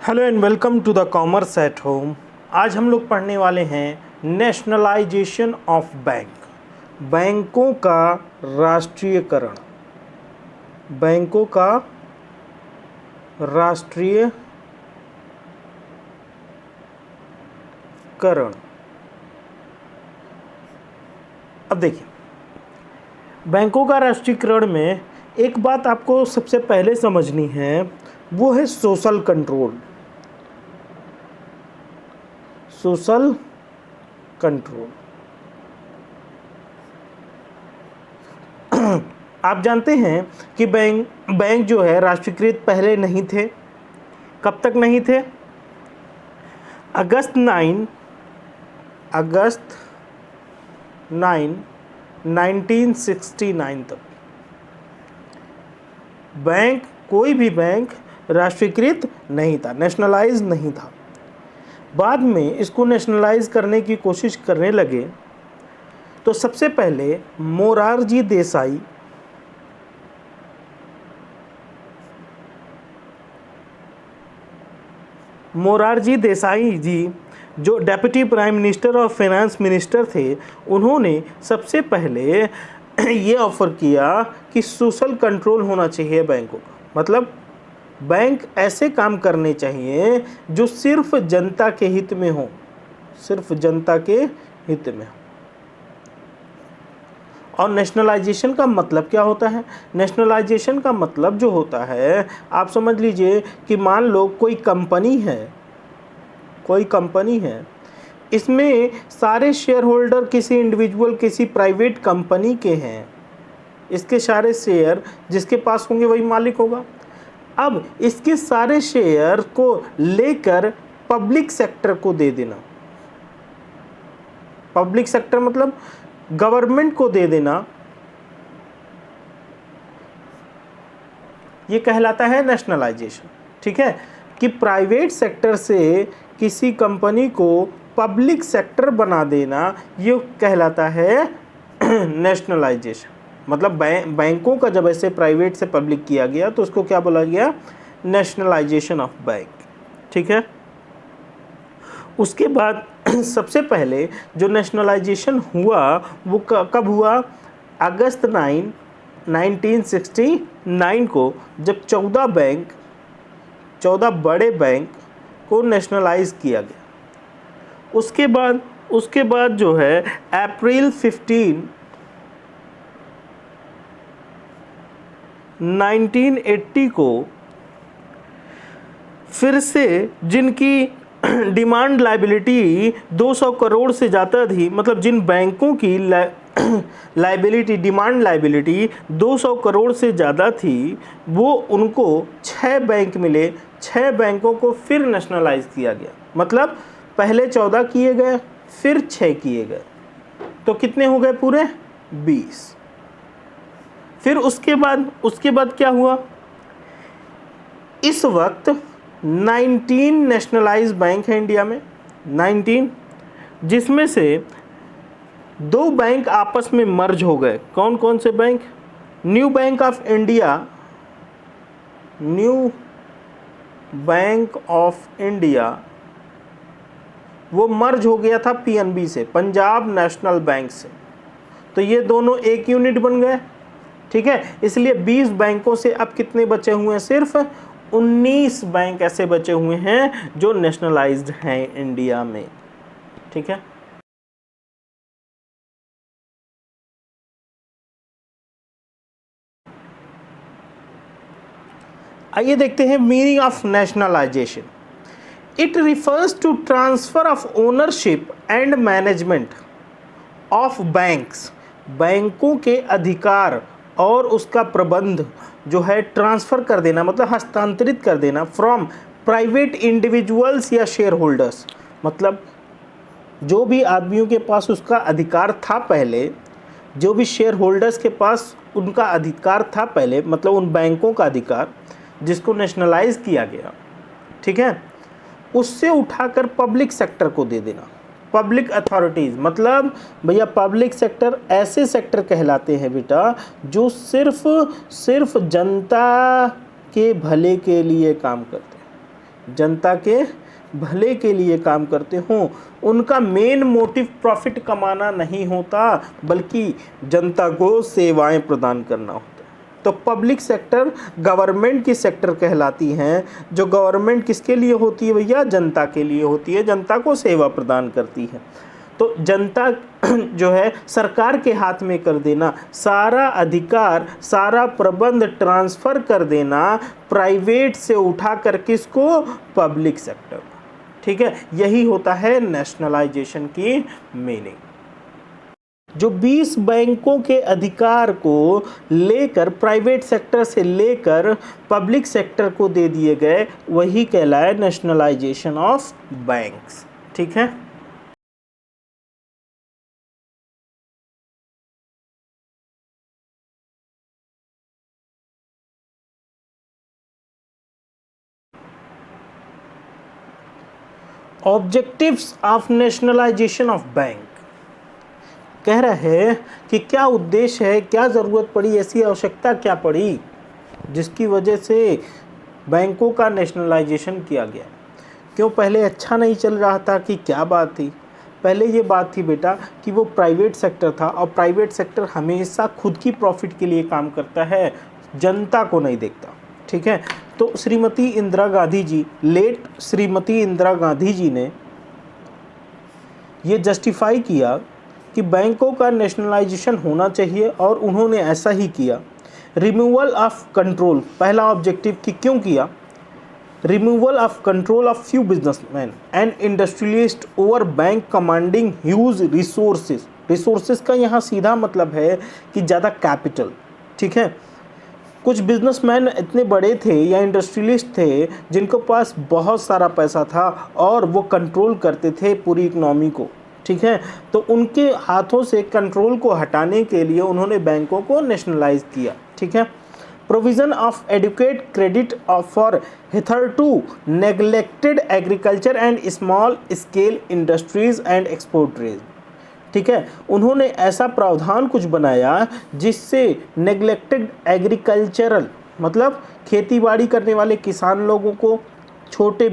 Hello and welcome to the commerce at home. आज हम लोग पढ़ने वाले हैं नेशनलाइजेशन ऑफ बैंक, बैंकों का राष्ट्रीयकरण। बैंकों का राष्ट्रीयकरण। अब देखिए, बैंकों का राष्ट्रीयकरण में एक बात आपको सबसे पहले समझनी है, वो है सोशल कंट्रोल। Social control. आप जानते हैं कि बैंक जो है राष्ट्रीयकृत पहले नहीं थे। कब तक नहीं थे? अगस्त 9 1969 तक बैंक, कोई भी बैंक राष्ट्रीयकृत नहीं था, नेशनलाइज नहीं था। बाद में इसको नेशनलाइज करने की कोशिश करने लगे तो सबसे पहले मोरारजी देसाई जी जो डेप्यूटी प्राइम मिनिस्टर और फाइनेंस मिनिस्टर थे, उन्होंने सबसे पहले ये ऑफर किया कि सोशल कंट्रोल होना चाहिए बैंकों का। मतलब बैंक ऐसे काम करने चाहिए जो सिर्फ जनता के हित में हो, सिर्फ जनता के हित में हो। और नेशनलाइजेशन का मतलब क्या होता है? नेशनलाइजेशन का मतलब जो होता है, आप समझ लीजिए कि मान लो कोई कंपनी है, इसमें सारे शेयर होल्डर किसी इंडिविजुअल, किसी प्राइवेट कंपनी के हैं। इसके सारे शेयर जिसके पास होंगे वही मालिक होगा। अब इसके सारे शेयर को लेकर पब्लिक सेक्टर को दे देना, पब्लिक सेक्टर मतलब गवर्नमेंट को दे देना, ये कहलाता है नेशनलाइजेशन। ठीक है, कि प्राइवेट सेक्टर से किसी कंपनी को पब्लिक सेक्टर बना देना, ये कहलाता है नेशनलाइजेशन। मतलब बैंकों का जब ऐसे प्राइवेट से पब्लिक किया गया तो उसको क्या बोला गया? Nationalisation of bank. ठीक है, उसके बाद सबसे पहले जो नेशनलाइजेशन हुआ वो कब हुआ? अगस्त 9 1969 को, जब 14 बड़े बैंक को नेशनलाइज किया गया। उसके बाद जो है अप्रैल 15 1980 को फिर से जिनकी डिमांड लायबिलिटी 200 करोड़ से ज़्यादा थी, मतलब जिन बैंकों की डिमांड लायबिलिटी 200 करोड़ से ज़्यादा थी, वो उनको 6 बैंक मिले। 6 बैंकों को फिर नेशनलाइज किया गया। मतलब पहले 14 किए गए, फिर 6 किए गए, तो कितने हो गए पूरे? 20। फिर उसके बाद क्या हुआ? इस वक्त 19 नेशनलाइज बैंक है इंडिया में, 19, जिसमें से 2 बैंक आपस में मर्ज हो गए। कौन कौन से bank? New bank of India वो मर्ज हो गया था पीएनबी से, पंजाब नेशनल बैंक से। तो ये दोनों एक यूनिट बन गए। ठीक है, इसलिए 20 बैंकों से अब कितने बचे हुए हैं? सिर्फ 19 बैंक ऐसे बचे हुए हैं जो नेशनलाइज्ड हैं इंडिया में। ठीक है, आइए देखते हैं meaning of nationalisation. It refers to transfer of ownership and management of banks. बैंकों के अधिकार और उसका प्रबंध जो है ट्रांसफ़र कर देना, मतलब हस्तांतरित कर देना, फ्रॉम प्राइवेट इंडिविजुअल्स या शेयर होल्डर्स। मतलब जो भी आदमियों के पास उसका अधिकार था पहले, जो भी शेयर होल्डर्स के पास उनका अधिकार था पहले, मतलब उन बैंकों का अधिकार जिसको नेशनलाइज किया गया, ठीक है, उससे उठाकर पब्लिक सेक्टर को दे देना। पब्लिक अथॉरिटीज़ मतलब भैया पब्लिक सेक्टर ऐसे सेक्टर कहलाते हैं बेटा जो सिर्फ जनता के भले के लिए काम करते हैं। जनता के भले के लिए काम करते हों। उनका मेन मोटिव प्रॉफिट कमाना नहीं होता, बल्कि जनता को सेवाएं प्रदान करना होता है। तो पब्लिक सेक्टर गवर्नमेंट की सेक्टर कहलाती हैं। जो गवर्नमेंट किसके लिए होती है भैया? जनता के लिए होती है, जनता को सेवा प्रदान करती है। तो जनता जो है सरकार के हाथ में कर देना, सारा अधिकार, सारा प्रबंध ट्रांसफ़र कर देना प्राइवेट से उठा कर किसको? Public sector. ठीक है, यही होता है नेशनलाइजेशन की मीनिंग। जो 20 बैंकों के अधिकार को लेकर प्राइवेट सेक्टर से लेकर पब्लिक सेक्टर को दे दिए गए, वही कहलाए नेशनलाइजेशन ऑफ बैंक्स। ठीक है, objectives of nationalisation of bank कह रहे हैं कि क्या उद्देश्य है, क्या ज़रूरत पड़ी, ऐसी आवश्यकता क्या पड़ी जिसकी वजह से बैंकों का नेशनलाइजेशन किया गया। क्यों पहले अच्छा नहीं चल रहा था कि क्या बात थी? पहले ये बात थी बेटा कि वो प्राइवेट सेक्टर था, और प्राइवेट सेक्टर हमेशा खुद की प्रॉफिट के लिए काम करता है, जनता को नहीं देखता। ठीक है, तो श्रीमती इंदिरा गांधी जी, लेट श्रीमती इंदिरा गांधी जी ने ये जस्टिफाई किया कि बैंकों का नेशनलाइजेशन होना चाहिए, और उन्होंने ऐसा ही किया। रिमूवल ऑफ कंट्रोल पहला ऑब्जेक्टिव कि क्यों किया? Removal of control of few businessman and industrialist over bank commanding huge resources. Resources का यहाँ सीधा मतलब है कि ज़्यादा कैपिटल। ठीक है, कुछ बिजनेसमैन इतने बड़े थे या इंडस्ट्रियलिस्ट थे जिनके पास बहुत सारा पैसा था और वो कंट्रोल करते थे पूरी इकनॉमी को। ठीक है, तो उनके हाथों से कंट्रोल को हटाने के लिए उन्होंने बैंकों को नेशनलाइज किया। ठीक है, provision of adequate credit for hitherto neglected agriculture and small scale industries and exporters. ठीक है, उन्होंने ऐसा प्रावधान कुछ बनाया जिससे नेग्लेक्टेड एग्रीकल्चरल मतलब खेतीबाड़ी करने वाले किसान लोगों को, छोटे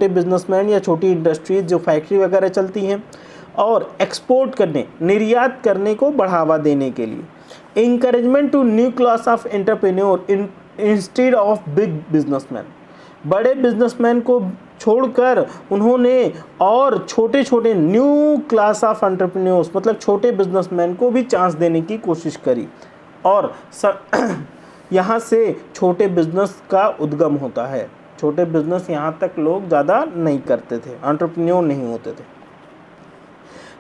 बिजनेसमैन या छोटी इंडस्ट्रीज जो फैक्ट्री वगैरह चलती हैं, और एक्सपोर्ट करने, निर्यात करने को बढ़ावा देने के लिए encouragement to new class of entrepreneur instead of big businessman. बड़े बिजनेसमैन को छोड़कर उन्होंने और छोटे छोटे न्यू क्लास ऑफ एंटरप्रेन्योर्स मतलब छोटे बिजनेसमैन को भी चांस देने की कोशिश करी, और यहाँ से छोटे बिजनेस का उद्गम होता है। छोटे बिजनेस यहाँ तक लोग ज़्यादा नहीं करते थे, एंटरप्रेन्योर नहीं होते थे।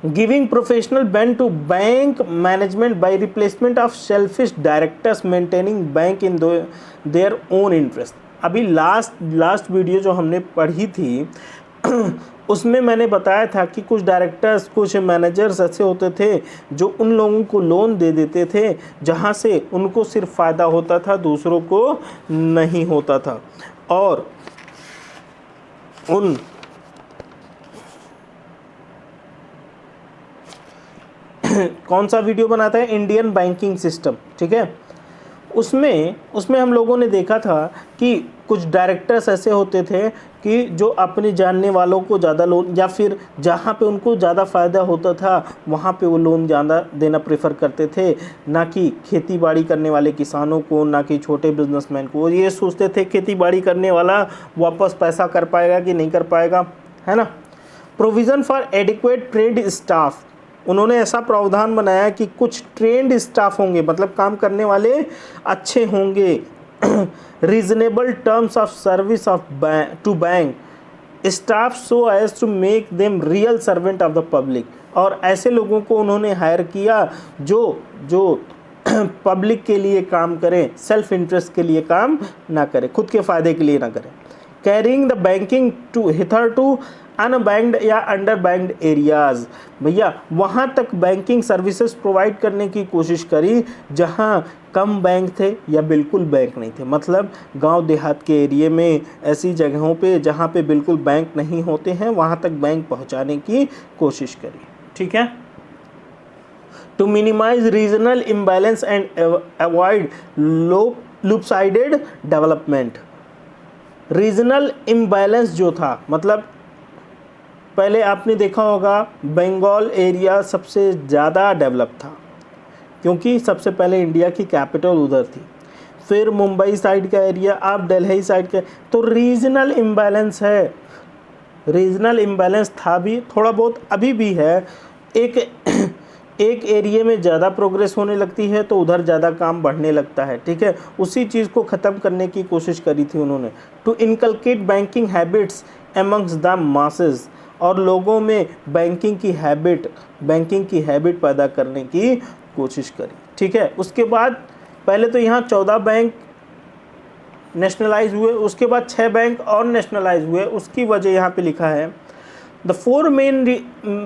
Giving professional bent to bank management by replacement of selfish directors maintaining bank in their own interest. अभी लास्ट वीडियो जो हमने पढ़ी थी उसमें मैंने बताया था कि कुछ डायरेक्टर्स, कुछ मैनेजर्स ऐसे होते थे जो उन लोगों को लोन दे देते थे जहां से उनको सिर्फ फ़ायदा होता था, दूसरों को नहीं होता था। और उन कौन सा वीडियो बनाता है? Indian banking system. ठीक है, उसमें हम लोगों ने देखा था कि कुछ डायरेक्टर्स ऐसे होते थे कि जो अपने जानने वालों को ज़्यादा लोन, या फिर जहाँ पे उनको ज़्यादा फ़ायदा होता था वहाँ पे वो लोन ज़्यादा देना प्रेफर करते थे, ना कि खेती बाड़ी करने वाले किसानों को, ना कि छोटे बिजनेसमैन को। वो ये सोचते थे खेती बाड़ी करने वाला वापस पैसा कर पाएगा कि नहीं कर पाएगा, है ना। Provision for adequate trade staff, उन्होंने ऐसा प्रावधान बनाया कि कुछ ट्रेंड स्टाफ होंगे, मतलब काम करने वाले अच्छे होंगे। Reasonable terms of service of to bank staff so as to make them real servant of the public. और ऐसे लोगों को उन्होंने हायर किया जो पब्लिक के लिए काम करें, सेल्फ इंटरेस्ट के लिए काम ना करें, खुद के फ़ायदे के लिए ना करें। Carrying the banking to hither to unbanked या अंडर बैंक्ड एरियाज़, भैया वहाँ तक बैंकिंग सर्विसेज प्रोवाइड करने की कोशिश करी जहाँ कम बैंक थे या बिल्कुल बैंक नहीं थे। मतलब गांव देहात के एरिए में, ऐसी जगहों पे जहाँ पे बिल्कुल बैंक नहीं होते हैं, वहाँ तक बैंक पहुँचाने की कोशिश करी। ठीक है, to minimise regional imbalance and avoid lopsided development. Regional imbalance जो था, मतलब पहले आपने देखा होगा बंगाल एरिया सबसे ज़्यादा डेवलप था क्योंकि सबसे पहले इंडिया की कैपिटल उधर थी, फिर मुंबई साइड का एरिया, अब दिल्ली साइड का, तो रीजनल इम्बैलेंस है। रीजनल इम्बैलेंस था भी, थोड़ा बहुत अभी भी है। एक एक एरिया में ज़्यादा प्रोग्रेस होने लगती है तो उधर ज़्यादा काम बढ़ने लगता है, ठीक है। उसी चीज़ को ख़त्म करने की कोशिश करी थी उन्होंने, to inculcate banking habits amongst the masses, और लोगों में बैंकिंग की हैबिट पैदा करने की कोशिश करी, ठीक है। उसके बाद पहले तो यहाँ 14 बैंक नेशनलाइज हुए, उसके बाद 6 बैंक और नेशनलाइज हुए। उसकी वजह यहाँ पे लिखा है, the 4 main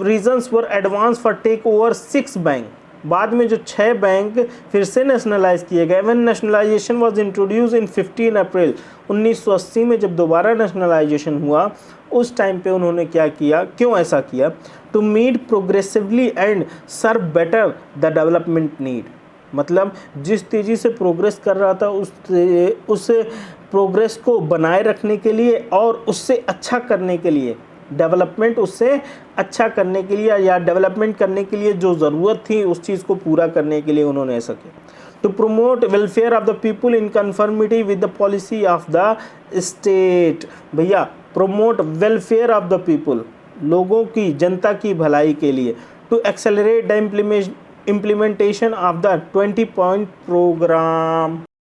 reasons were advanced for take over 6 bank. बाद में जो 6 बैंक फिर से नेशनलाइज किए गए। व्हेन नेशनलाइजेशन वाज इंट्रोड्यूस इन 15 अप्रैल 1980 में जब दोबारा नेशनलाइजेशन हुआ, उस टाइम पे उन्होंने क्या किया, क्यों ऐसा किया, to meet progressively and serve better the development need. मतलब जिस तेज़ी से प्रोग्रेस कर रहा था उस प्रोग्रेस को बनाए रखने के लिए और उससे अच्छा करने के लिए, डेवलपमेंट उससे अच्छा करने के लिए या डेवलपमेंट करने के लिए जो ज़रूरत थी उस चीज़ को पूरा करने के लिए उन्होंने ऐसा किया। To promote welfare of the people in conformity with the policy of the state. भैया promote welfare of the people, लोगों की, जनता की भलाई के लिए। To accelerate the implementation of the 20 point program।